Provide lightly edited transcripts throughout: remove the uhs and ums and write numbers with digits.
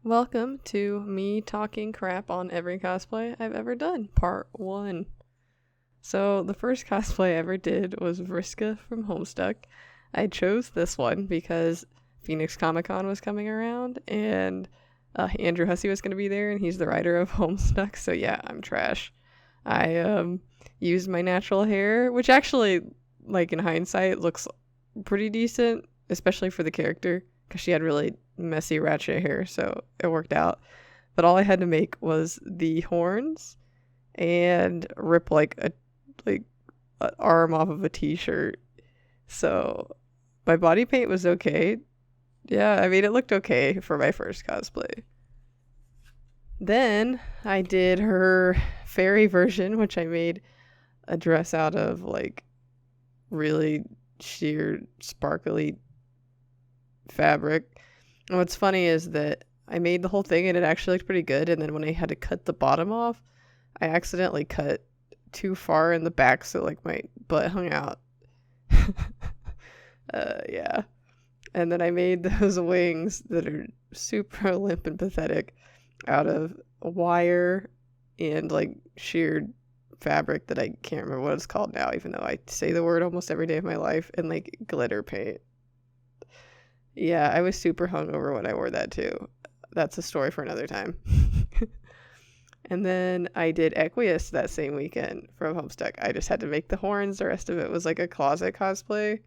Welcome to me talking crap on every cosplay I've ever done, part 1. So, the first cosplay I ever did was Vriska from Homestuck. I chose this one because Phoenix Comic Con was coming around, and Andrew Hussey was going to be there, and he's the writer of Homestuck, so yeah, I'm trash. I used my natural hair, which actually, like in hindsight, looks pretty decent, especially for the character, because she had really messy ratchet hair, so it worked out. But all I had to make was the horns and rip like an arm off of a t-shirt. So my body paint was okay. Yeah, I mean it looked okay for my first cosplay. Then I did her fairy version, which I made a dress out of like really sheer sparkly fabric. And what's funny is that I made the whole thing and it actually looked pretty good, and then when I had to cut the bottom off, I accidentally cut too far in the back, so like my butt hung out. Yeah. And then I made those wings that are super limp and pathetic out of wire and like sheared fabric that I can't remember what it's called now, even though I say the word almost every day of my life, and like glitter paint. Yeah, I was super hungover when I wore that too. That's a story for another time. And then I did Equius that same weekend from Homestuck. I just had to make the horns. The rest of it was like a closet cosplay.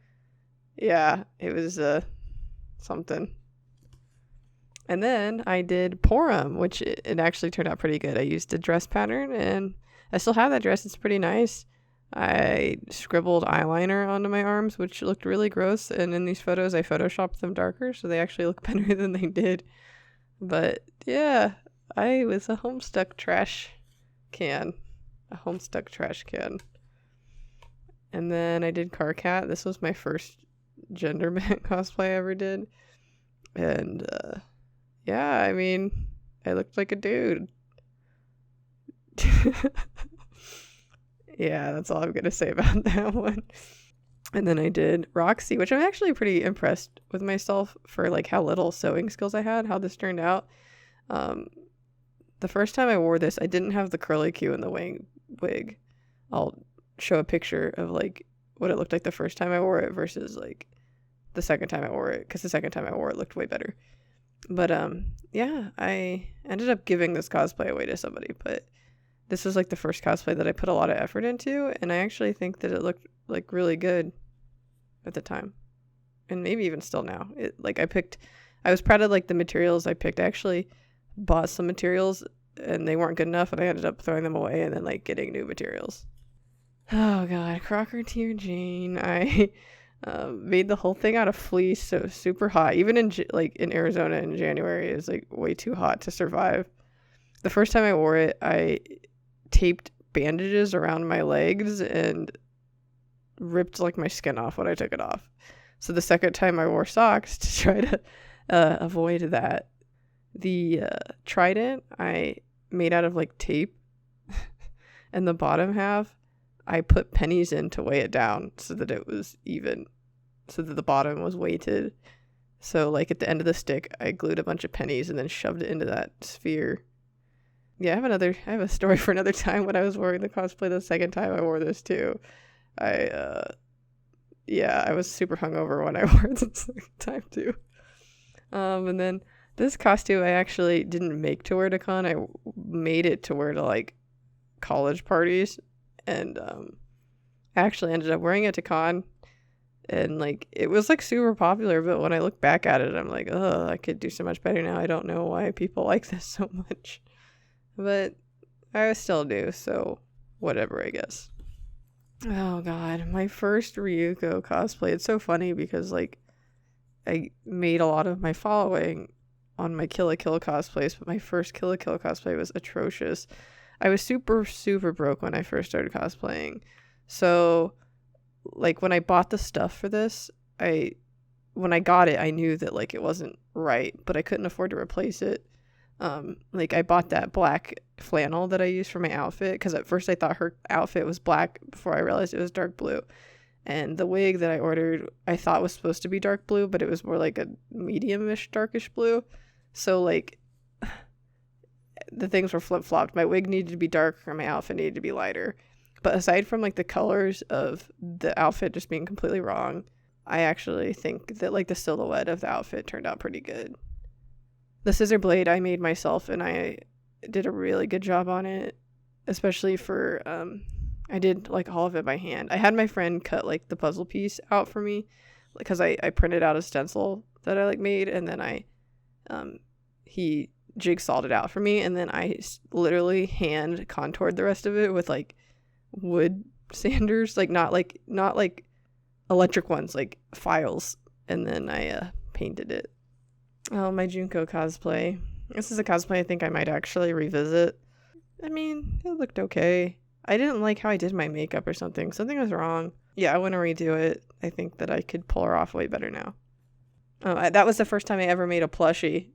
Yeah, it was something. And then I did Porum, which it actually turned out pretty good. I used a dress pattern, and I still have that dress. It's pretty nice. I scribbled eyeliner onto my arms, which looked really gross. And in these photos, I photoshopped them darker, so they actually look better than they did. But yeah, I was a Homestuck trash can. A Homestuck trash can. And then I did Carcat. This was my first gender bent cosplay I ever did. And yeah, I mean, I looked like a dude. Yeah, that's all I'm going to say about that one. And then I did Roxy, which I'm actually pretty impressed with myself for like how little sewing skills I had, how this turned out. The first time I wore this, I didn't have the curly Q in the wig. I'll show a picture of like what it looked like the first time I wore it versus like the second time I wore it, because the second time I wore it looked way better. But yeah, I ended up giving this cosplay away to somebody, but this was like the first cosplay that I put a lot of effort into, and I actually think that it looked like really good at the time, and maybe even still now. I was proud of like the materials I picked. I actually bought some materials and they weren't good enough, and I ended up throwing them away and then like getting new materials. Oh god, Crocker Jane. I made the whole thing out of fleece, so it was super hot. Even in Arizona in January, it was like way too hot to survive. The first time I wore it, I taped bandages around my legs and ripped like my skin off when I took it off. So the second time I wore socks to try to avoid that. The trident I made out of like tape, and the bottom half I put pennies in to weigh it down so that it was even, so that the bottom was weighted. So like at the end of the stick, I glued a bunch of pennies and then shoved it into that sphere. Yeah, I have a story for another time when I was wearing the cosplay the second time I wore this too. I was super hungover when I wore it the second time too. And then this costume I actually didn't make to wear to con. I made it to wear to like college parties, and I actually ended up wearing it to con, and like it was like super popular. But when I look back at it, I'm like, oh, I could do so much better now. I don't know why people like this so much, but I still do. So whatever, I guess. Oh god, my first Ryuko cosplay. It's so funny because like I made a lot of my following on my Kill la Kill cosplays, but my first Kill la Kill cosplay was atrocious. I was super, super broke when I first started cosplaying. So, like, when I bought the stuff for this, when I got it, I knew that, like, it wasn't right, but I couldn't afford to replace it. Like, I bought that black flannel that I used for my outfit, because at first I thought her outfit was black before I realized it was dark blue. And the wig that I ordered, I thought was supposed to be dark blue, but it was more like a medium-ish darkish blue. So, like, the things were flip-flopped. My wig needed to be darker, my outfit needed to be lighter. But aside from like the colors of the outfit just being completely wrong, I actually think that like the silhouette of the outfit turned out pretty good. The scissor blade I made myself, and I did a really good job on it, especially for I did like all of it by hand. I had my friend cut like the puzzle piece out for me because I printed out a stencil that I like made, and then he jigsawed it out for me, and then I literally hand contoured the rest of it with like wood sanders, like not like electric ones, like files, and then I painted it. Oh, my Junko cosplay. This is a cosplay I think I might actually revisit. I mean, it looked okay. I didn't like how I did my makeup or something. Something was wrong. Yeah, I want to redo it. I think that I could pull her off way better now. That was the first time I ever made a plushie.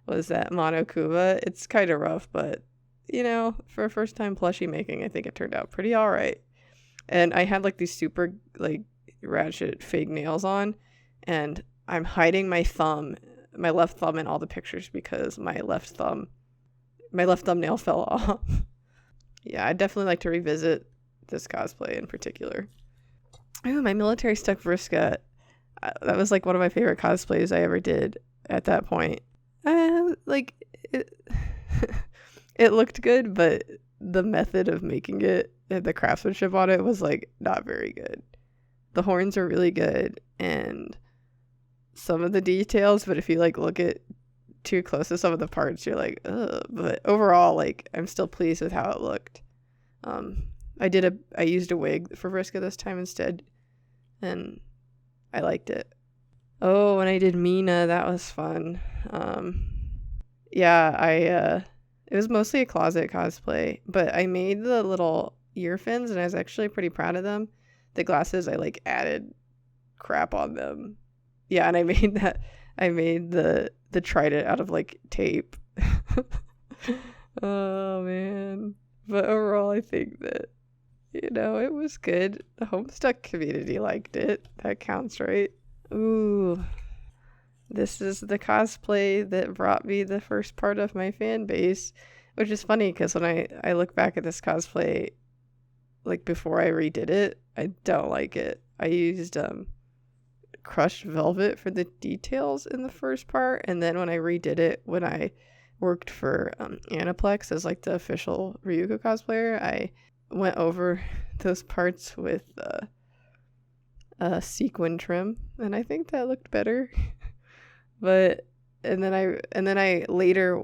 Was that Monokuba. It's kind of rough, but you know, for a first time plushie making, I think it turned out pretty all right. And I had like these super like ratchet fake nails on, and I'm hiding my left thumb in all the pictures because my left thumbnail fell off. Yeah, I'd definitely like to revisit this cosplay in particular. Oh, my military stuck Vriska. That was like one of my favorite cosplays I ever did at that point. Like it, it looked good, but the method of making it, the craftsmanship on it was like not very good. The horns are really good and some of the details, but if you like look at too close to some of the parts, you're like, ugh. But overall, like I'm still pleased with how it looked. I used a wig for Vriska this time instead, and I liked it. Oh, when I did Mina, that was fun. It was mostly a closet cosplay, but I made the little ear fins, and I was actually pretty proud of them. The glasses, I like added crap on them. Yeah, and I made the trident out of like tape. Oh man. But overall, I think that, you know, it was good. The Homestuck community liked it. That counts, right? Ooh. This is the cosplay that brought me the first part of my fan base, which is funny because when I look back at this cosplay, like before I redid it, I don't like it. I used crushed velvet for the details in the first part, and then when I redid it, when I worked for Aniplex as like the official Ryuko cosplayer, I went over those parts with a sequin trim, and I think that looked better. But and then I later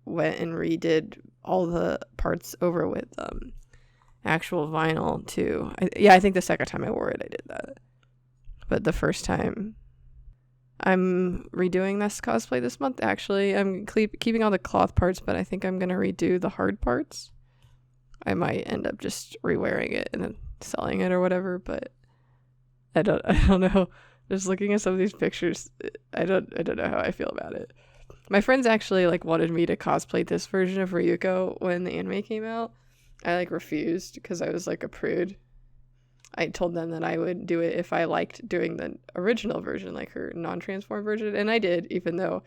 went and redid all the parts over with actual vinyl too. I think the second time I wore it, I did that. But the first time, I'm redoing this cosplay this month, actually. I'm keeping all the cloth parts, but I think I'm going to redo the hard parts. I might end up just rewearing it and then selling it or whatever, but I don't know. Just looking at some of these pictures, I don't know how I feel about it. My friends actually like wanted me to cosplay this version of Ryuko when the anime came out. I like refused because I was like a prude. I told them that I would do it if I liked doing the original version, like her non-transform version, and I did, even though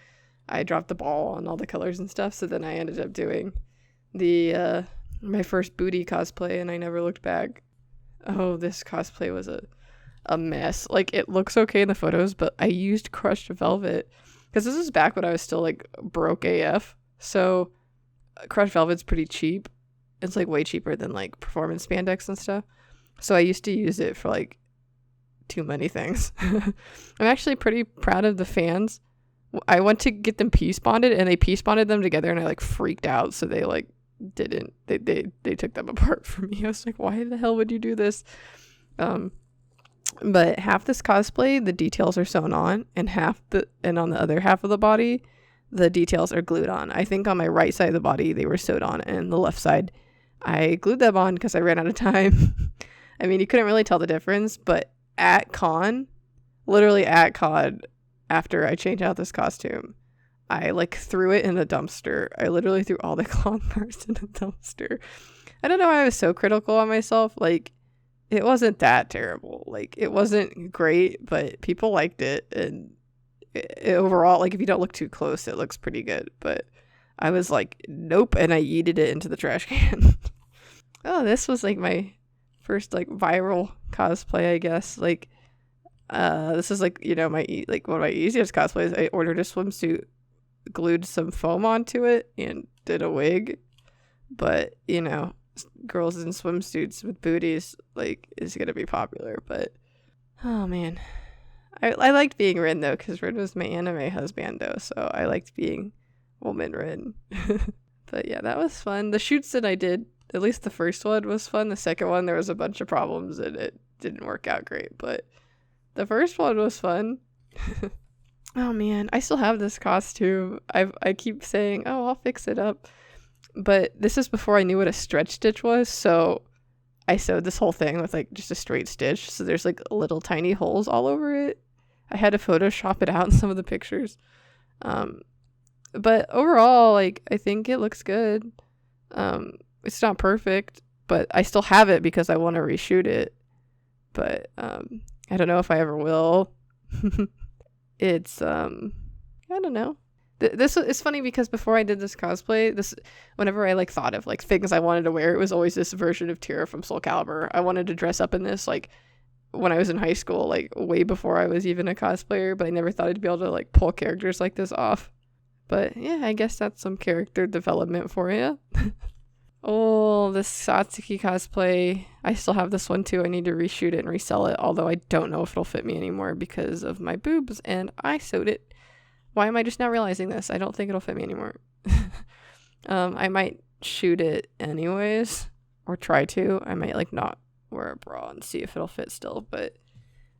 I dropped the ball on all the colors and stuff. So then I ended up doing the my first booty cosplay, and I never looked back. Oh, this cosplay was a mess. Like, it looks okay in the photos, but I used crushed velvet because this is back when I was still like broke AF. So crushed velvet's pretty cheap. It's like way cheaper than like performance spandex and stuff. So I used to use it for like too many things. I'm actually pretty proud of the fans. I went to get them piece bonded, and they piece bonded them together, and I like freaked out. So they like didn't. They took them apart for me. I was like, why the hell would you do this? But half this cosplay, the details are sewn on, and on the other half of the body, the details are glued on. I think on my right side of the body they were sewed on, and the left side I glued them on because I ran out of time. I mean, you couldn't really tell the difference, but literally at con, after I changed out this costume, I like threw it in a dumpster. I literally threw all the cloth parts in a dumpster. I don't know why I was so critical on myself. Like, it wasn't that terrible. Like, it wasn't great, but people liked it, and overall, like, if you don't look too close, it looks pretty good. But I was like, nope, and I yeeted it into the trash can. Oh, this was like my first like viral cosplay, I guess. Like, this is like, one of my easiest cosplays. I ordered a swimsuit, glued some foam onto it, and did a wig. But girls in swimsuits with booties like is gonna be popular. But oh man, I liked being Rin though, because Rin was my anime husbando, so I liked being woman Rin. But yeah, that was fun. The shoots that I did, at least the first one was fun. The second one, there was a bunch of problems and it didn't work out great, but the first one was fun. Oh man, I still have this costume. I keep saying, oh, I'll fix it up. But this is before I knew what a stretch stitch was, so I sewed this whole thing with like just a straight stitch. So there's like little tiny holes all over it. I had to Photoshop it out in some of the pictures. But overall, like, I think it looks good. It's not perfect, but I still have it because I want to reshoot it. But I don't know if I ever will. It's I don't know. This is funny because before I did this cosplay, whenever I like thought of like things I wanted to wear, it was always this version of Tira from Soulcalibur. I wanted to dress up in this like when I was in high school, like way before I was even a cosplayer, but I never thought I'd be able to like pull characters like this off. But yeah, I guess that's some character development for you. Oh, this Satsuki cosplay. I still have this one too. I need to reshoot it and resell it, although I don't know if it'll fit me anymore because of my boobs and I sewed it. Why am I just now realizing this? I don't think it'll fit me anymore. I might shoot it anyways, or try to. I might like not wear a bra and see if it'll fit still. But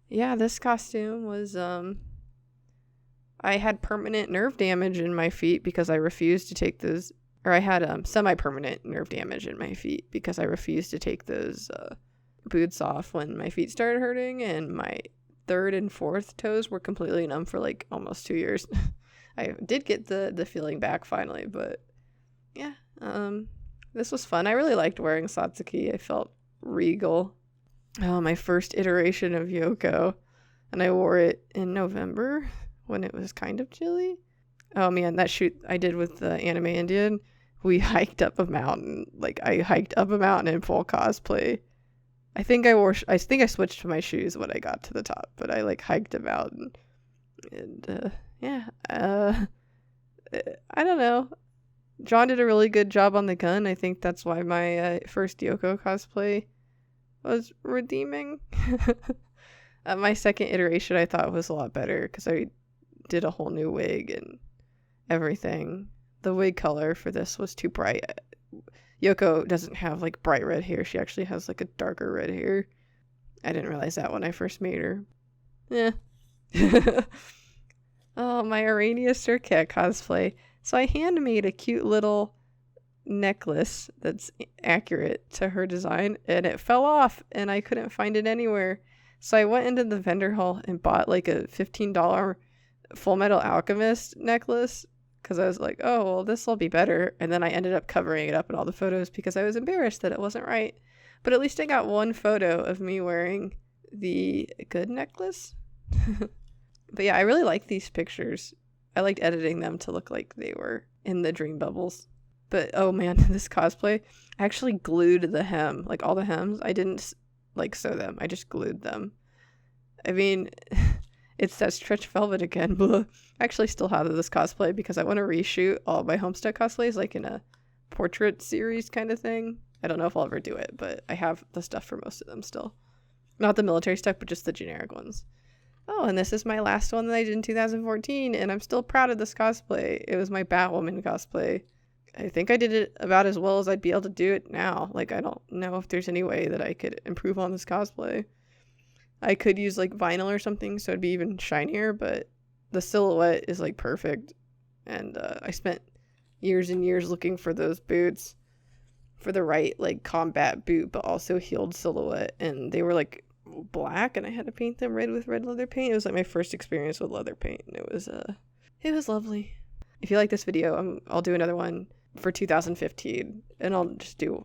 yeah, this costume was I had permanent nerve damage in my feet because I refused to take those, or I had semi-permanent nerve damage in my feet because I refused to take those boots off when my feet started hurting, and my third and fourth toes were completely numb for like almost 2 years. I did get the feeling back finally, but yeah, this was fun. I really liked wearing Satsuki. I felt regal. Oh, my first iteration of Yoko, and I wore it in November when it was kind of chilly. Oh man, that shoot I did with the anime Indian, we hiked up a mountain. Like, I hiked up a mountain in full cosplay. I think I switched to my shoes when I got to the top, but I like hiked a mountain. And I don't know. John did a really good job on the gun. I think that's why my first Yoko cosplay was redeeming. My second iteration I thought was a lot better because I did a whole new wig and everything. The wig color for this was too bright. Yoko doesn't have like bright red hair. She actually has like a darker red hair. I didn't realize that when I first made her. Yeah. Oh, my Aranea Circat cosplay. So I hand-made a cute little necklace that's accurate to her design, and it fell off, and I couldn't find it anywhere. So I went into the vendor hall and bought like a $15 Full Metal Alchemist necklace, because I was like, oh, well, this will be better. And then I ended up covering it up in all the photos because I was embarrassed that it wasn't right. But at least I got one photo of me wearing the good necklace. But yeah, I really like these pictures. I liked editing them to look like they were in the dream bubbles. But oh man, this cosplay, I actually glued the hem, like all the hems. I didn't like sew them. I just glued them. I mean, it's that stretch velvet again. Blah. I actually still have this cosplay because I want to reshoot all my Homestuck cosplays like in a portrait series kind of thing. I don't know if I'll ever do it, but I have the stuff for most of them still. Not the military stuff, but just the generic ones. Oh, and this is my last one that I did in 2014, and I'm still proud of this cosplay. It was my Batwoman cosplay. I think I did it about as well as I'd be able to do it now. Like, I don't know if there's any way that I could improve on this cosplay. I could use, like, vinyl or something so it'd be even shinier, but the silhouette is, like, perfect. And I spent years and years looking for those boots for the right, like, combat boot, but also heeled silhouette. And they were, like, black, and I had to paint them red with red leather paint. It was, like, my first experience with leather paint, and it was lovely. If you like this video, I'll do another one for 2015, and I'll just do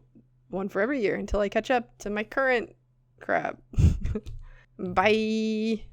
one for every year until I catch up to my current crap. Bye.